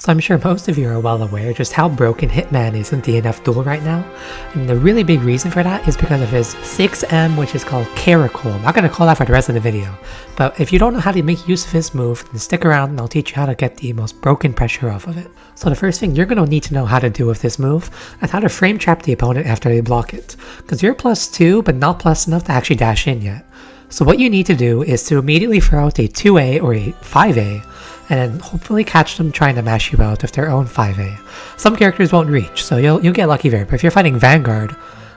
So I'm sure most of you are well aware just how broken Hitman is in DNF Duel right now, and the really big reason for that is because of his 6M, which is called Caracole. I'm not going to call that for the rest of the video, but if you don't know how to make use of this move, then stick around and I'll teach you how to get the most broken pressure off of it. So the first thing you're going to need to know how to do with this move is how to frame trap the opponent after they block it, because you're +2 but not plus enough to actually dash in yet. So what you need to do is to immediately throw out a 2A or a 5A, and then hopefully catch them trying to mash you out with their own 5A. Some characters won't reach, so you'll get lucky there, but if you're fighting Vanguard,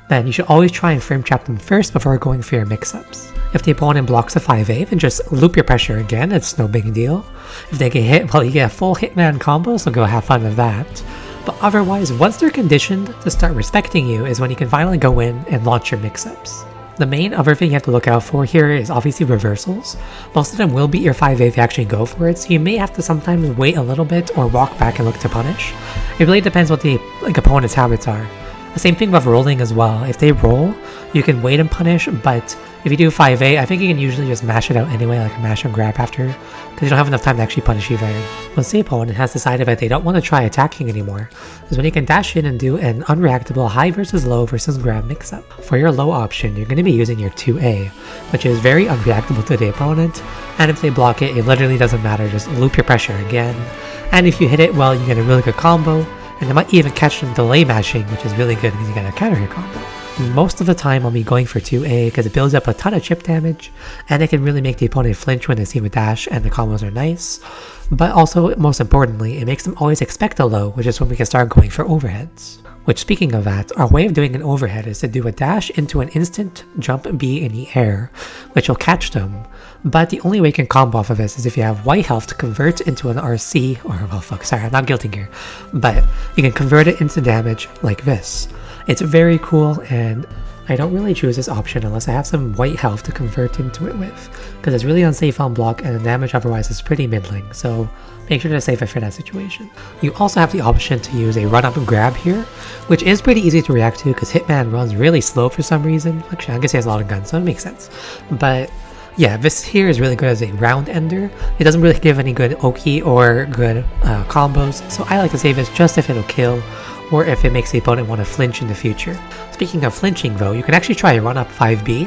then you should always try and frame trap them first before going for your mix-ups. If the opponent blocks a 5A, then just loop your pressure again, it's no big deal. If they get hit, well, you get a full Hitman combo, so go have fun with that. But otherwise, once they're conditioned to start respecting you is when you can finally go in and launch your mix-ups. The main other thing you have to look out for here is obviously reversals. Most of them will beat your 5A if you actually go for it, so you may have to sometimes wait a little bit or walk back and look to punish. It really depends what the opponent's habits are. The same thing with rolling as well. If they roll, you can wait and punish, but if you do 5A, I think you can usually just mash it out anyway, like a mash and grab after, because you don't have enough time to actually punish you there. Once the opponent has decided that they don't want to try attacking anymore, is when you can dash in and do an unreactable high versus low versus grab mix-up. For your low option, you're going to be using your 2A, which is very unreactable to the opponent, and if they block it, it literally doesn't matter, just loop your pressure again. And if you hit it, well, you get a really good combo, and they might even catch them delay mashing, which is really good because you get a counter hit combo. Most of the time I'll be going for 2A because it builds up a ton of chip damage, and it can really make the opponent flinch when they see the dash, and the combos are nice. But also, most importantly, it makes them always expect a low, which is when we can start going for overheads. Which, speaking of that, our way of doing an overhead is to do a dash into an instant jump B in the air, which will catch them. But the only way you can combo off of this is if you have white health to convert into an RC, or well fuck, sorry, I'm not guilting here, but you can convert it into damage like this. It's very cool, and I don't really choose this option unless I have some white health to convert into it with, because it's really unsafe on block and the damage otherwise is pretty middling, so make sure to save it for that situation. You also have the option to use a run-up and grab here, which is pretty easy to react to because Hitman runs really slow for some reason. Actually, I guess he has a lot of guns, so it makes sense. But yeah, this here is really good as a round ender. It doesn't really give any good Oki or good combos, so I like to save this just if it'll kill, or if it makes the opponent want to flinch in the future. Speaking of flinching though, you can actually try a run-up 5B,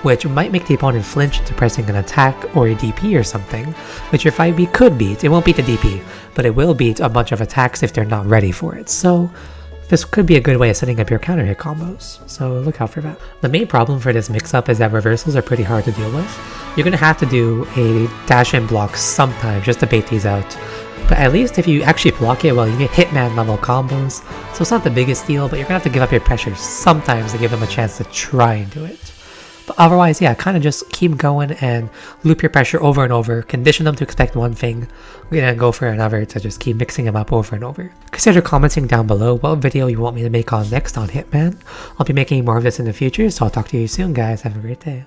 which might make the opponent flinch into pressing an attack or a DP or something, which your 5B could beat. It won't beat the DP, but it will beat a bunch of attacks if they're not ready for it. So this could be a good way of setting up your counter hit combos, so look out for that. The main problem for this mix-up is that reversals are pretty hard to deal with. You're going to have to do a dash and block sometimes just to bait these out. But at least if you actually block it, well, you get Hitman level combos, so it's not the biggest deal, but you're gonna have to give up your pressure sometimes to give them a chance to try and do it. But otherwise, yeah, kind of just keep going and loop your pressure over and over, condition them to expect one thing, and then go for another to just keep mixing them up over and over. Consider commenting down below what video you want me to make on next on Hitman. I'll be making more of this in the future, so I'll talk to you soon, guys. Have a great day.